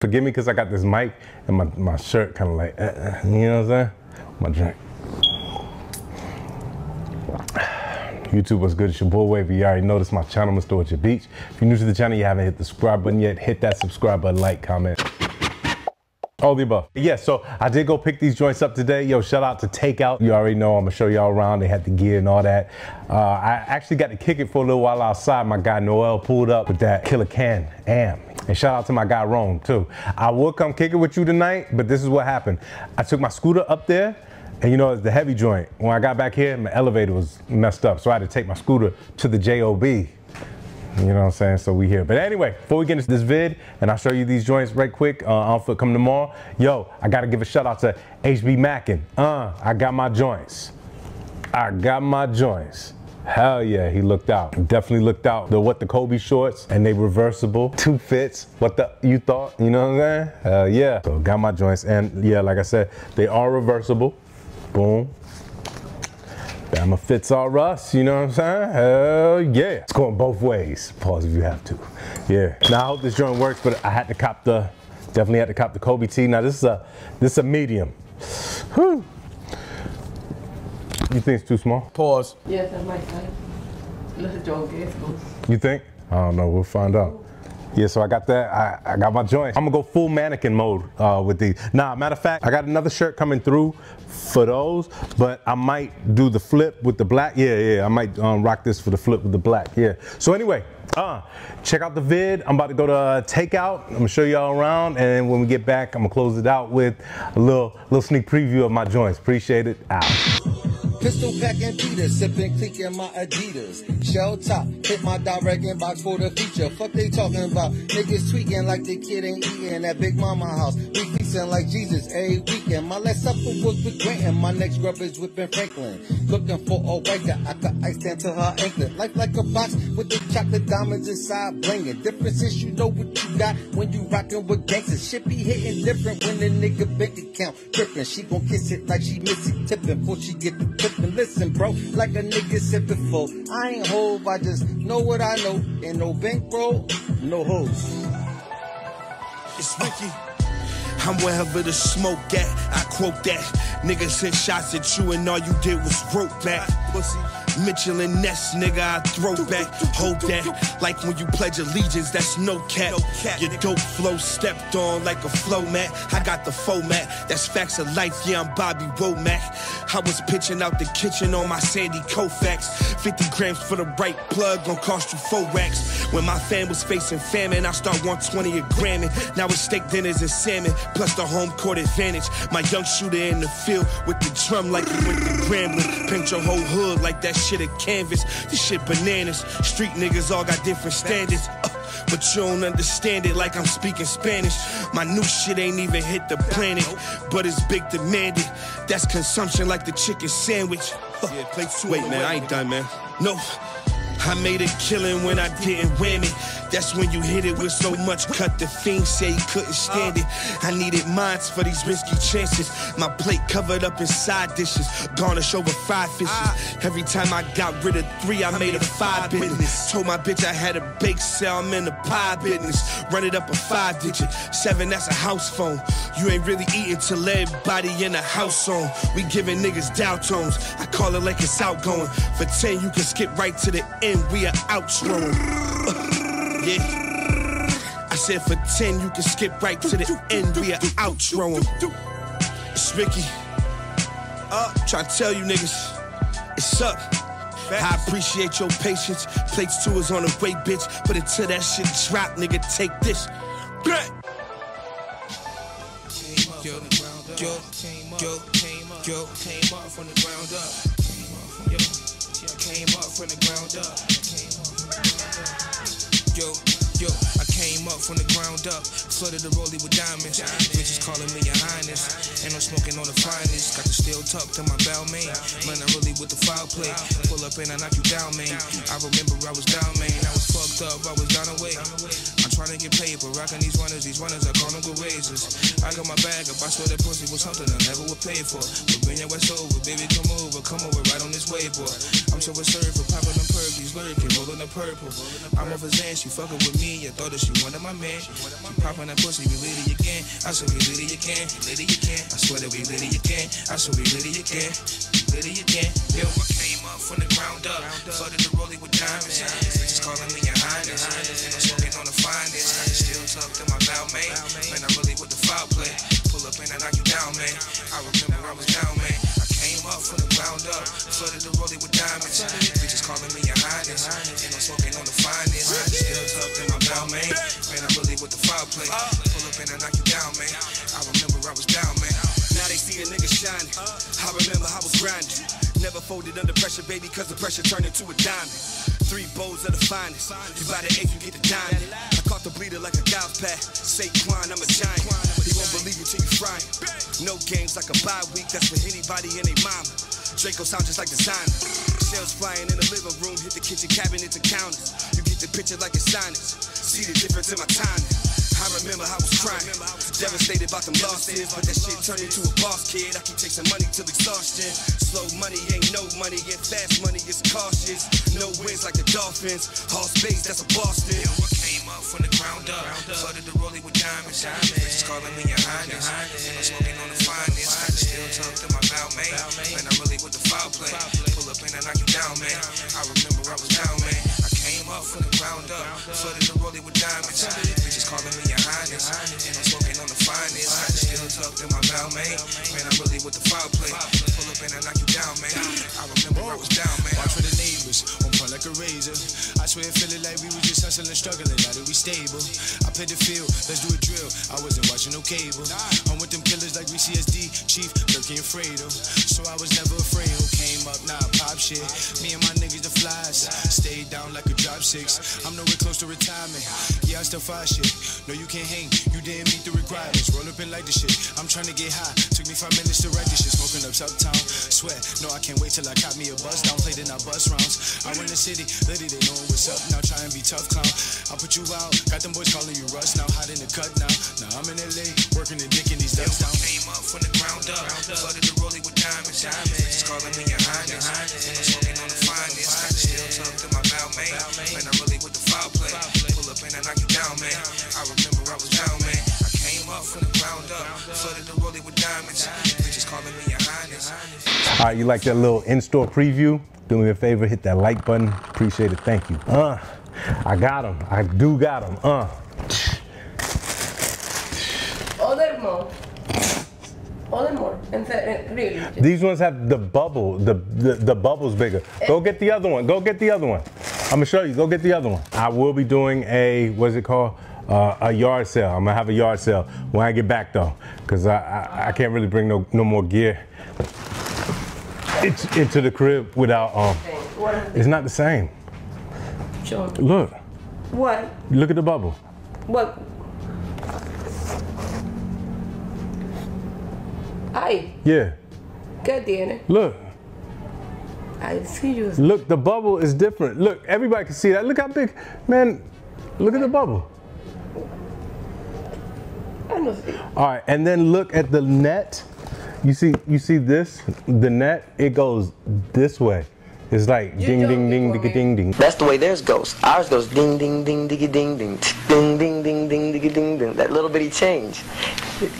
Forgive me because I got this mic and my shirt kind of like, you know what I'm saying? My drink. YouTube, what's good? It's your boy Wavy. You already noticed my channel, Mr. Orchard Beach. If you're new to the channel, you haven't hit the subscribe button yet, hit that subscribe button, like, comment. All the above. Yeah, so I did go pick these joints up today. Yo, shout out to Takeout. You already know I'm gonna show y'all around. They had the gear and all that. I actually got to kick it for a little while outside. My guy Noel pulled up with that Killer Can Am. And shout out to my guy Rome too. I would come kick it with you tonight, but this is what happened. I took my scooter up there, and you know, it's the heavy joint. When I got back here, my elevator was messed up, so I had to take my scooter to the JOB. You know what I'm saying? So we here. But anyway, before we get into this vid, and I'll show you these joints right quick, outfit coming tomorrow. Yo, I gotta give a shout out to HB Mackin. I got my joints. I got my joints. Hell yeah, he looked out. Definitely looked out. The What the Kobe shorts, and they reversible. 2 fits. What the you thought? You know what I'm saying? Hell yeah. So got my joints, and yeah, like I said, they are reversible. Boom. Bama fits all us, you know what I'm saying? Hell yeah. It's going both ways. Pause if you have to. Yeah. Now I hope this joint works, but I had to cop the, definitely had to cop the Kobe tee. Now this is a medium. Whew. You think it's too small? Pause. Yes, I might think. Let's joke. You think? I don't know, we'll find out. Yeah, so I got that, I got my joints. I'm gonna go full mannequin mode with these. Nah, matter of fact, I got another shirt coming through for those, but I might do the flip with the black. Yeah, I might rock this for the flip with the black, yeah. So anyway, check out the vid. I'm about to go to Takeout. I'm gonna show y'all around, and when we get back, I'm gonna close it out with a little sneak preview of my joints. Appreciate it, out. Pistol packing Peter, sipping click in my Adidas. Shell top, hit my direct inbox for the feature. Fuck they talking about? Niggas tweaking like the kid ain't eating at Big Mama house. We feasting like Jesus every weekend. My last supper was with Grant, and my next grub is whipping Franklin. Looking for a white that I could ice down to her anklet. Life like a box with the chocolate diamonds inside blinging. Difference is you know what you got when you rockin' with gangsters. Shit be hitting different when the nigga bank account tripping. She gon' kiss it like she miss it tipping before she get the tip. And listen, bro, like a nigga said before, I ain't hove, I just know what I know. And no bankroll, no hoes. It's Ricky. I'm wherever the smoke at. I quote that. Niggas sent shots at you and all you did was rope back. Pussy. Mitchell and Ness, nigga, I throw back, hold that. Like when you pledge allegiance, that's no cap. Your dope flow stepped on like a flow mat. I got the format, that's facts of life, yeah, I'm Bobby Womack. I was pitching out the kitchen on my Sandy Koufax. 50 grams for the right plug, gon' cost you 4 racks. When my fam was facing famine, I start 120 a gramming. Now it's steak dinners and salmon, plus the home court advantage. My young shooter in the field with the drum like he went to Grambling. Paint your whole hood like that shit a canvas. This shit bananas. Street niggas all got different standards. But you don't understand it like I'm speaking Spanish. My new shit ain't even hit the planet, but it's big demanded. That's consumption like the chicken sandwich. Wait, man, I ain't done, man. No. I made a killing when I didn't wham it. That's when you hit it with so much cut. The fiend say he couldn't stand it. I needed mines for these risky chances. My plate covered up in side dishes. Garnish over 5 fishes. Every time I got rid of 3, I made a 5 business. Told my bitch I had a bake sale, I'm in the pie business. Run it up a 5 digit. 7, that's a house phone. You ain't really eating till everybody in the house on. We giving niggas Dow tones. I call it like it's outgoing. For 10, you can skip right to the end. We are outro. Yeah. I said for 10, you can skip right to the end. We are outro. It's Ricky. Trying to tell you niggas, it's up. I appreciate your patience. Plates 2 is on the way, bitch. But until that shit drop, nigga, take this. Came up from the ground up. Came up from the ground up. I came up from the ground up. Flooded the rollie with diamonds. Bitches calling me your highness. And I'm smoking on the finest. Got the steel tucked to my bell, man. Man, I'm really with the foul play. Pull up and I knock you down, man. I remember I was down, man. I was fucked up, I was down away. trying to get paper. Rocking these runners, I call them good razors. I got my bag up, I swear that pussy was something I never would pay for. But bring your ass over, baby, come over right on this waveboard. I'm so absurd for popping them perkies, lurking, rolling the purple. I'm over Zan, she fucking with me, I thought that she wanted my man. She popping that pussy, we lit it again. I said we lit it again, lit it again. I swear that we lit it again. I said we lit it again, lit it again. Yo, I came up from the ground up, flooded the rollie with diamonds. Bitches calling me your highness, and I'm smoking on the finest. Still tucked in my bow, man. Man, I'm really with the foul play. Pull up and I knock you down, man. I remember I was down, man. I came up from the ground up, flooded the rollie with diamonds. Bitches calling me your highness, and I'm smoking on the finest. Still tucked in my bow, man. Man, I'm really with the foul play. Pull up and I knock you down, man. I remember I was down, man. Now they see a nigga shining. I remember I was grinding. Never folded under pressure, baby, cause the pressure turned into a diamond. 3 bowls of the finest. You buy the 8, you get the diamond. I caught the bleeder like a golf pad. Saquon, I'm a giant. He won't believe you till you fry him. No games like a bye week, that's for anybody and they mama. Draco sound just like designer. Shells flying in the living room, hit the kitchen cabinets and counters. You get the picture like it's signage. See the difference in my timing. I remember I was crying, devastated about them losses, but that shit turned into a boss kid. I keep chasing money till exhaustion. Slow money ain't no money, and fast money is cautious. No wins like the Dolphins, all space that's a Boston. Yo, I came up from the ground up, flooded the rollie with diamonds. Bitches calling me your highness, and I'm smoking on the finest. Still tucked in my bow, man. Man, I'm really with the foul play. Pull up and I knock you down, man. I remember I was down, man. I came up from the ground up, flooded the rollie with diamonds. Bitches calling me your highness, and I'm smoking on the finest. Still tucked in my bow, man. Man, I'm really with the foul play. Pull up and I knock you down, man. I remember I was down, man. Watch for the neighbors, on point like a razor. I swear feeling like we was just hustling, struggling, now that we stable. I played the field, let's do a drill. I wasn't watching no cable. I'm with them killers like VCSD, Chief, Turkey and Fredo. So I was never afraid. Who came up, nah, pop shit. Me and my niggas the flies, stayed down like a drop 6. I'm nowhere close to retirement. Yeah, I still fire shit. No, you can't hang, you didn't meet the requirements. Roll up and like the shit. I'm trying to get high. Took me 5 minutes to write this shit. Smoking up uptown. Sweat, no, I can't wait till I caught me a bus down. Played in our bus rounds. I run the city, literally they know what's up. Now try and be tough, clown. I'll put you out. Got them boys calling you Russ. Now hot in the cut now. Now I'm in LA, working and dicking these ducks down. Came up from the ground up, flooded the rollie with diamonds. Bitches calling me your highness, and I'm smoking on the finest. Still tucked in my bow, man. Man, I'm really with the foul play. Pull up and I knock you down, man. I remember I was down, man. I came up from the ground up, flooded the rollie with diamonds. Bitches calling me your highness. All right, you like that little in-store preview? Do me a favor, hit that like button. Appreciate it, thank you. I got him. I do got him. Order more. Order more. And really. These ones have the bubble. The bubble's bigger. Go get the other one. Go get the other one. I'm gonna show you. Go get the other one. I will be doing a, what's it called? A yard sale. I'm gonna have a yard sale when I get back though, because I can't really bring no more gear into the crib without it's not the same. Show me. Look. What? Look at the bubble. What? Ay, Yeah. ¿qué tiene? Look. I see you. Look, the bubble is different. Look, everybody can see that. Look how big, man. Look at the bubble. I don't see. All right, and then look at the net. You see this? The net, it goes this way. It's like ding, ding, ding, ding, ding, ding. That's the way theirs goes. Ours goes ding, ding, ding, diggy, ding, ding, ding, ding, ding, ding, diggy, ding, ding. That little bitty change.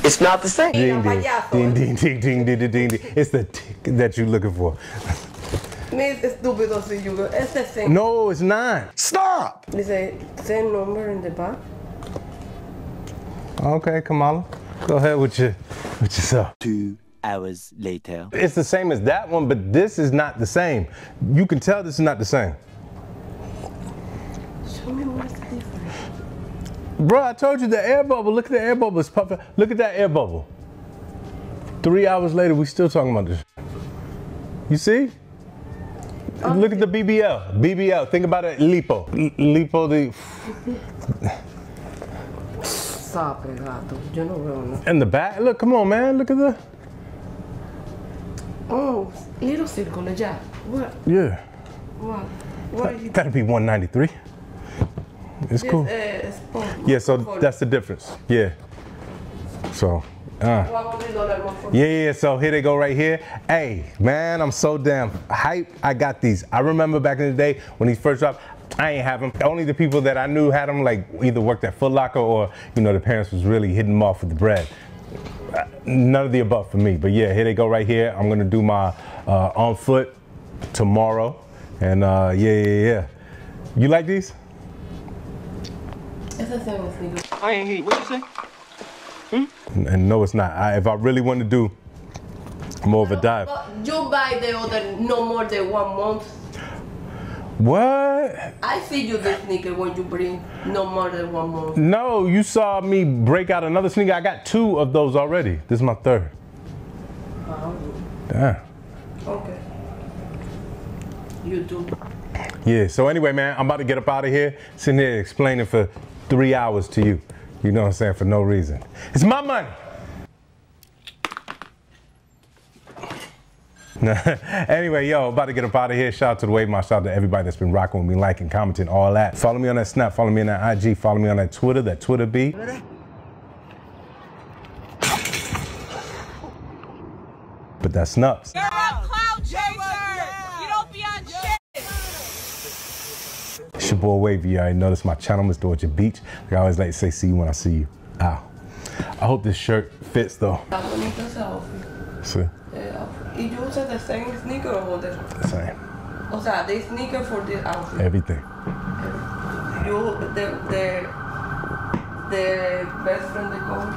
It's not the same. Ding, ding, ding, ding, ding, ding, ding, ding, ding. It's the tick that you're looking for. Miss estúpido si you go. It's the same. No, it's not. Stop! Dice same number in the back. Okay, Kamala, go ahead with your stuff. 2 hours later. It's the same as that one, but this is not the same. You can tell this is not the same. Show me what's the difference. Bro, I told you the air bubble. Look at the air bubble. It's puffing. Look at that air bubble. 3 hours later, we still talking about this. You see? Look at the BBL. BBL. Think about it. Lipo. Lipo the. Sabe, gato. Yo no veo nada. In the back. Look, come on, man. Look at the. Oh, little circle, yeah. What? Yeah. What? What is it? That'd be 193. It's cool. Yeah, so that's the difference. Yeah. So, yeah, so here they go right here. Hey, man, I'm so damn hyped. I got these. I remember back in the day when these first dropped, I ain't have them. Only the people that I knew had them, like either worked at Foot Locker or, you know, the parents was really hitting them off with the bread. None of the above for me. But yeah, here they go right here. I'm gonna do my on foot tomorrow. And yeah. You like these? It's the same with sneakers. I ain't hear you. What you say? And no, it's not. If I really want to do more of a dive. You buy the other no more than 1 month. What? I see you the sneaker when you bring no more than 1 month. No, you saw me break out another sneaker. I got 2 of those already. This is my 3rd. Damn. Okay. You do. Yeah, so anyway, man, I'm about to get up out of here, sitting here explaining for 3 hours to you. You know what I'm saying? For no reason. It's my money. Anyway, yo, about to get up out of here. Shout out to the Wave Mob. Shout out to everybody that's been rocking with me, liking, commenting, all that. Follow me on that Snap. Follow me on that IG. Follow me on that Twitter. That Twitter be. But that's nuts. You're a cloud chaser. You don't be on shit. It's your boy Wavy. You already know this is my channel, Mr. Orchard Beach. Like I always like to say, see you when I see you. Ow. I hope this shirt fits though. See? ¿Y you use the same sneaker or the Same. O sea, the sneaker for the outfit. Everything. You the best friend they call.